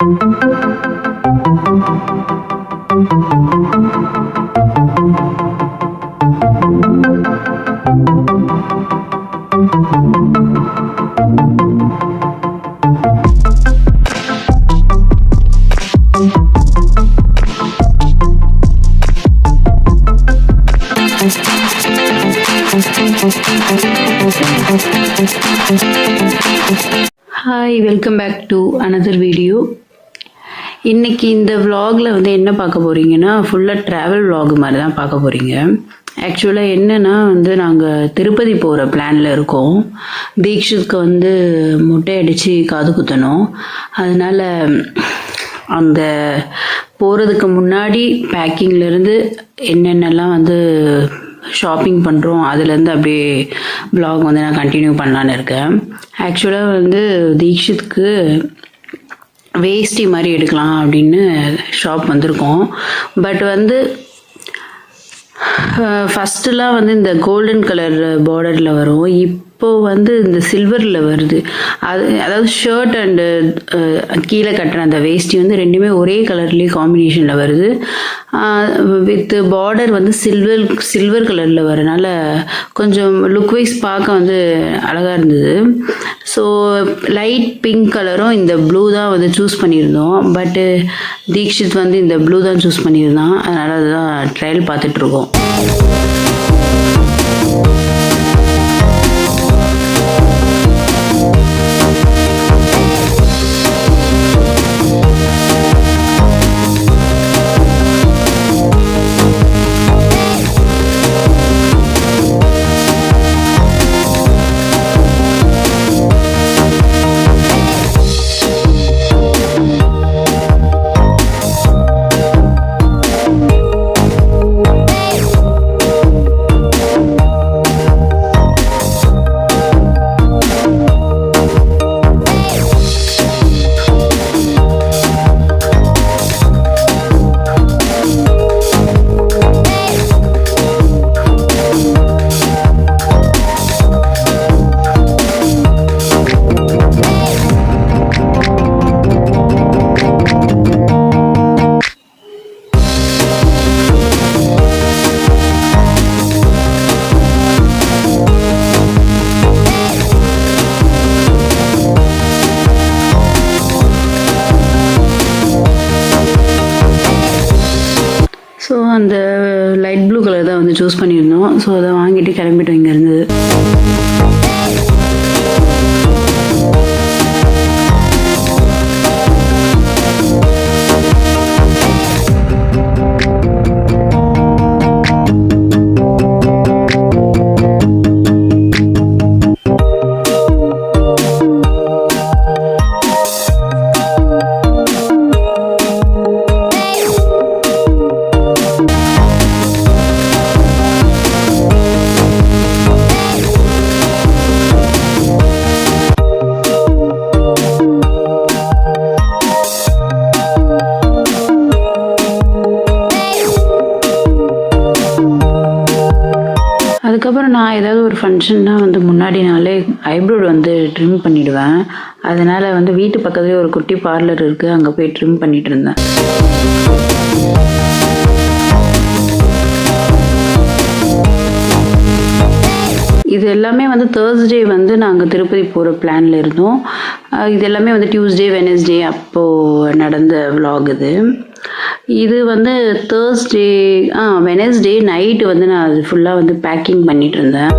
Hi, welcome back to another video. இன்றைக்கி இந்த vlogல வந்து என்ன பார்க்க போகிறீங்கன்னா, ஃபுல்லாக ட்ராவல் vlog மாதிரி தான் பார்க்க போகிறீங்க. ஆக்சுவலாக என்னென்னா வந்து நாங்கள் திருப்பதி போகிற பிளானில் இருக்கோம். தீக்ஷித்துக்கு வந்து முட்டை அடித்து காது குத்தணும். அதனால் அந்த போகிறதுக்கு முன்னாடி பேக்கிங்லேருந்து என்னென்னலாம் வந்து ஷாப்பிங் பண்ணுறோம் அதுலேருந்து அப்படியே vlog வந்து நான் கண்டினியூ பண்ணலான்னு இருக்கேன். ஆக்சுவலாக வந்து தீக்ஷித்துக்கு வேஷ்டி மாதிரி எடுக்கலாம் அப்படின்னு ஷாப் வந்திருக்கோம். பட் வந்து ஃபஸ்ட்டுலாம் வந்து இந்த கோல்டன் கலர் பார்டரில் வரும், இப்போது வந்து இந்த சில்வரில் வருது. அதாவது ஷர்ட் அண்டு கீழே கட்டுற அந்த வேஷ்டி வந்து ரெண்டுமே ஒரே கலர்லேயே காம்பினேஷனில் வருது. வித் பார்டர் வந்து சில்வர் கலரில் வரனால கொஞ்சம் லுக் வைஸ் பார்க்க வந்து அழகாக இருந்தது. ஸோ லைட் பிங்க் கலரும் இந்த ப்ளூ தான் வந்து சூஸ் பண்ணியிருந்தோம். பட்டு தீக்ஷித் வந்து இந்த ப்ளூ தான் சூஸ் பண்ணியிருந்தான். அதனால் அதுதான் ட்ரையல் பார்த்துட்ருக்கோம். ஸோ அந்த லைட் ப்ளூ கலர் தான் வந்து சூஸ் பண்ணியிருந்தோம். ஸோ அதை வாங்கிட்டு கிளம்பிட்டோம் இங்கேருந்து. அதுக்கப்புறம் நான் ஏதாவது ஒரு ஃபங்க்ஷன்னா வந்து முன்னாடி நாளே ஐப்ரோ வந்து ட்ரிம் பண்ணிவிடுவேன். அதனால் வந்து வீட்டு பக்கத்துலேயே ஒரு குட்டி பார்லர் இருக்குது, அங்கே போய் ட்ரிம் பண்ணிகிட்டு இருந்தேன். இது எல்லாமே வந்து தேர்ஸ்டே வந்து நாங்கள் திருப்பதி போகிற பிளானில் இருந்தோம். இது எல்லாமே வந்து டியூஸ்டே வெனஸ்டே அப்போது நடந்த vlog இது. இது வந்து தேர்ஸ்டே வெனஸ்டே நைட்டு வந்து நான் அது ஃபுல்லாக வந்து பேக்கிங் பண்ணிகிட்டு இருந்தேன்.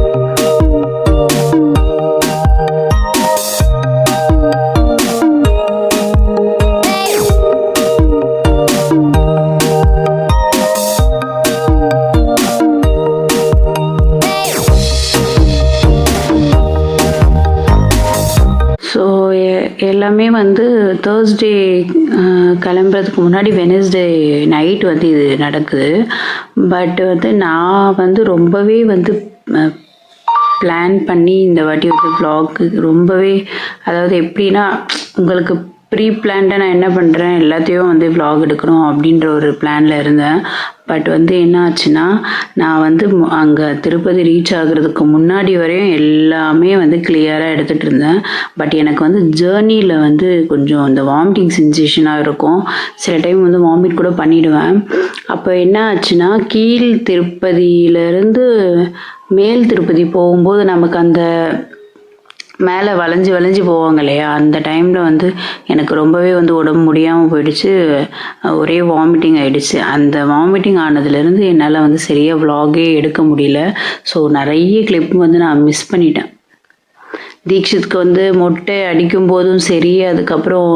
எல்லாமே வந்து தேர்ஸ்டே கிளம்புறதுக்கு முன்னாடி வெனஸ்டே நைட் வந்து இது நடக்குது. பட் வந்து நான் வந்து ரொம்பவே வந்து பிளான் பண்ணி இந்த வாட்டி வந்து vlog ரொம்பவே, அதாவது எப்படின்னா உங்களுக்கு ப்ரீ பிளான்டாக நான் என்ன பண்ணுறேன், எல்லாத்தையும் வந்து vlog எடுக்கணும் அப்படின்ற ஒரு பிளானில் இருந்தேன். பட் வந்து என்ன ஆச்சுன்னா, நான் வந்து அங்கே திருப்பதி ரீச் ஆகுறதுக்கு முன்னாடி வரையும் எல்லாமே வந்து கிளியராக எடுத்துகிட்டு இருந்தேன். பட் எனக்கு வந்து ஜேர்னியில் வந்து கொஞ்சம் இந்த வாமிட்டிங் சென்சேஷனாக இருக்கும். சில டைம் வந்து வாமிட் கூட பண்ணிடுவேன். அப்போ என்ன ஆச்சுன்னா, கீழ் திருப்பதியிலேருந்து மேல் திருப்பதி போகும்போது நமக்கு அந்த மேலே வளைஞ்சு வளைஞ்சு போவாங்க இல்லையா, அந்த டைமில் வந்து எனக்கு ரொம்பவே வந்து உடம்பு முடியாமல் போயிடுச்சு. ஒரே வாமிட்டிங் ஆகிடுச்சு. அந்த வாமிட்டிங் ஆனதுலேருந்து என்னால் வந்து சரியாக vlog-ஏ எடுக்க முடியல. ஸோ நிறைய கிளிப் வந்து நான் மிஸ் பண்ணிட்டேன். தீக்ஷித்துக்கு வந்து மொட்டை அடிக்கும் போதும் சரி, அதுக்கப்புறம்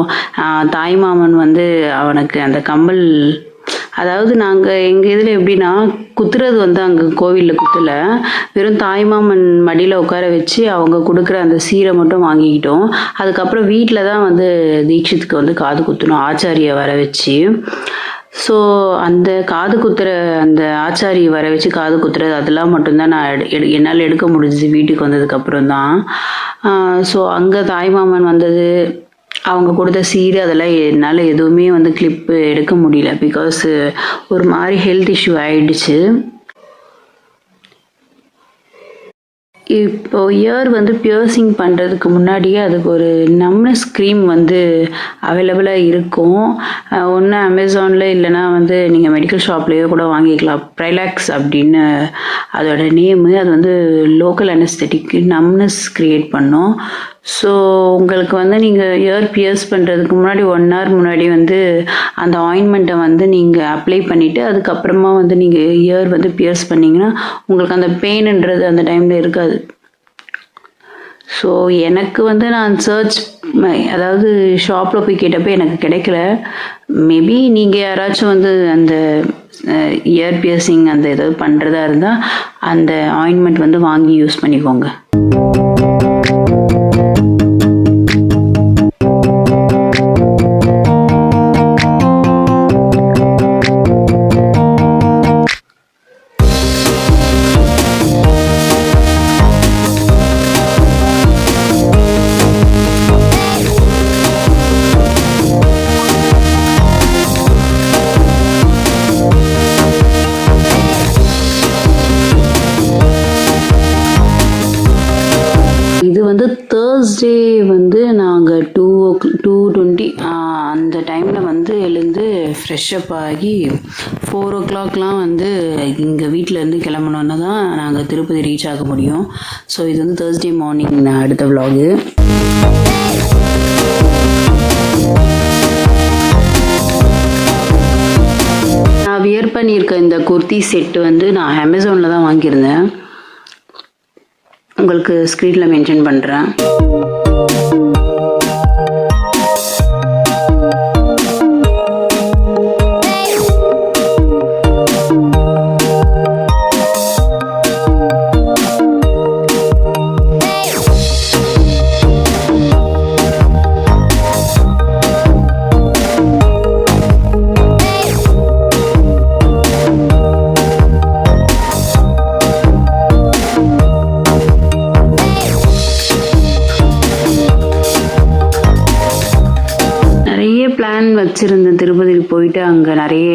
தாய்மாமன் வந்து அவனுக்கு அந்த கம்மல், அதாவது நாங்கள் எங்கள் இதில் எப்படின்னா, குத்துறது வந்து அங்கே கோவிலில் குத்தலை, வெறும் தாய்மாமன் மடியில் உட்கார வச்சு அவங்க கொடுக்குற அந்த சீரை மட்டும் வாங்கிக்கிட்டோம். அதுக்கப்புறம் வீட்டில் தான் வந்து தீக்ஷித்துக்கு வந்து காது குத்தணும், ஆச்சாரியை வர வச்சு. ஸோ அந்த காது குத்துற அந்த ஆச்சாரியை வர வச்சு காது குத்துறது அதெல்லாம் மட்டும்தான் நான் என்னால் எடுக்க முடிஞ்சுது வீட்டுக்கு வந்ததுக்கப்புறம் தான். ஸோ அங்கே தாய்மாமன் வந்தது, அவங்க கொடுத்த சீரு, அதெல்லாம் என்னால் எதுவுமே வந்து கிளிப்பு எடுக்க முடியல. பிகாஸ் ஒரு மாதிரி ஹெல்த் இஷ்யூ ஆயிடுச்சு. இப்போ இயர் வந்து பியர்சிங் பண்ணுறதுக்கு முன்னாடியே அதுக்கு ஒரு நம்னஸ் க்ரீம் வந்து அவைலபிளாக இருக்கும். ஒன்று அமேசானில், இல்லைனா வந்து நீங்கள் மெடிக்கல் ஷாப்லேயோ கூட வாங்கிக்கலாம். ப்ரைலாக்ஸ் அப்படின்னு அதோட நேமு. அது வந்து லோக்கல் அனஸ்தெட்டிக் நம்னஸ் க்ரியேட் பண்ணும். ஸோ உங்களுக்கு வந்து நீங்கள் இயர் பியர்ஸ் பண்ணுறதுக்கு முன்னாடி 1 hour முன்னாடி வந்து அந்த ஆயின்மெண்ட்டை வந்து நீங்கள் அப்ளை பண்ணிவிட்டு அதுக்கப்புறமா வந்து நீங்கள் இயர் வந்து பியர்ஸ் பண்ணிங்கன்னா உங்களுக்கு அந்த பெயின்ன்றது அந்த டைமில் இருக்காது. ஸோ எனக்கு வந்து நான் அதாவது ஷாப்பில் போய் கேட்டப்போ எனக்கு கிடைக்கல. மேபி நீங்கள் யாராச்சும் வந்து அந்த இயர் பியர்சிங் அந்த ஏதாவது பண்ணுறதா இருந்தால் அந்த ஆயின்மெண்ட் வந்து வாங்கி யூஸ் பண்ணிக்கோங்க. இது வந்து தேர்ஸ்டே வந்து நாங்கள் 2:20 அந்த டைமில் வந்து எழுந்து ஃப்ரெஷ்அப் ஆகி 4 o'clockலாம் வந்து இங்கே வீட்டிலேருந்து கிளம்பணுன்னா தான் நாங்கள் திருப்பதி ரீச் ஆக முடியும். ஸோ இது வந்து தேர்ஸ்டே மார்னிங் அடுத்த vlog. நான் வியர் பண்ணியிருக்க இந்த குர்த்தி செட்டு வந்து நான் அமேசானில் தான் வாங்கியிருந்தேன். உங்களுக்கு ஸ்க்ரீனில் மென்ஷன் பண்ணுறேன். பிளான் வச்சுருந்தேன் திருப்பதிக்கு போயிட்டு அங்கே நிறைய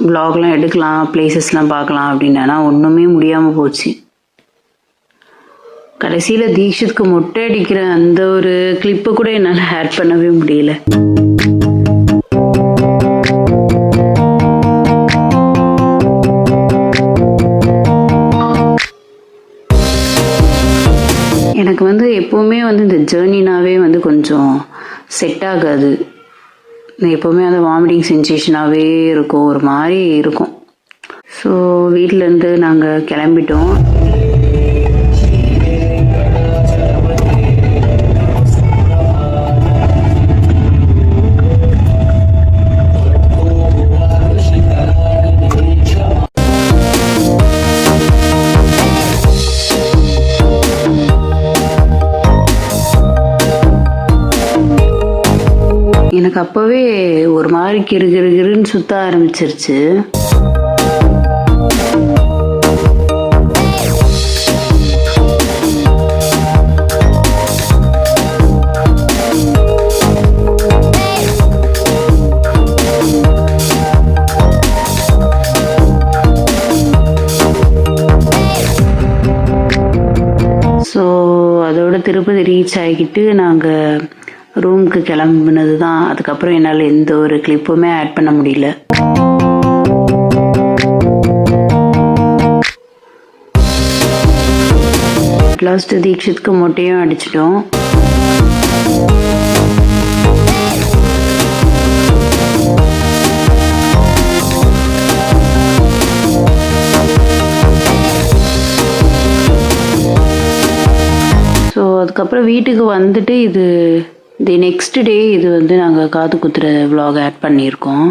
vlogலாம் எடுக்கலாம், பிளேசஸ்லாம் பார்க்கலாம் அப்படின்னு. ஆனால் ஒன்றுமே முடியாமல் போச்சு. கடைசியில் தீக்ஷித்துக்கு மொட்டை அடிக்கிற அந்த ஒரு கிளிப்பை கூட என்னால் ஆட் பண்ணவே முடியல. எனக்கு வந்து எப்போவுமே வந்து இந்த ஜேர்னினாவே வந்து கொஞ்சம் செட் ஆகாது. எப்போவுமே அந்த வாமிட்டிங் சென்சேஷனாகவே இருக்கும், ஒரு மாதிரி இருக்கும். ஸோ வீட்டிலேருந்து நாங்கள் கிளம்பிட்டோம். எனக்கு அப்போவே ஒரு மாதிரி கிறுகிறுன்னு சுத்த ஆரம்பிச்சிருச்சு. ரீச் ஆகிக்கிட்டு நாங்கள் ரூமுக்கு கிளம்புனது தான். அதுக்கப்புறம் என்னால் எந்த ஒரு கிளிப்புமே ஆட் பண்ண முடியல. லாஸ்ட் தீக்ஷித்க்கு மொட்டையும் அடிச்சிட்டோம். ஸோ அதுக்கப்புறம் வீட்டுக்கு வந்துட்டு தி நெக்ஸ்ட் டே இது வந்து நாங்கள் காது குத்துற vlog ஆட் பண்ணியிருக்கோம்.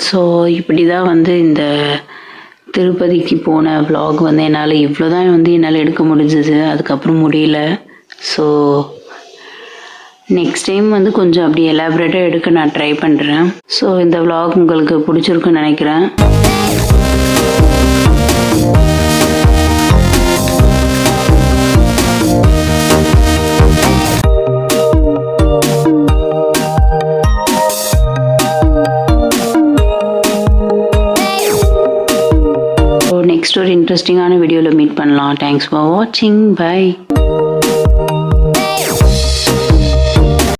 ஸோ இப்படி தான் வந்து இந்த திருப்பதிக்கு போன vlog வந்து என்னால் இவ்வளோ தான் வந்து என்னால் எடுக்க முடிஞ்சது. அதுக்கப்புறம் முடியல. ஸோ நெக்ஸ்ட் டைம் வந்து கொஞ்சம் அப்படி எலாபரேட்டாக எடுக்க நான் ட்ரை பண்ணுறேன். ஸோ இந்த vlog உங்களுக்கு பிடிச்சிருக்குன்னு நினைக்கிறேன். நெக்ஸ்ட் ஒரு இன்ட்ரெஸ்டிங்கான வீடியோவில் மீட் பண்ணலாம். தேங்க்ஸ் ஃபார் வாட்சிங். பை.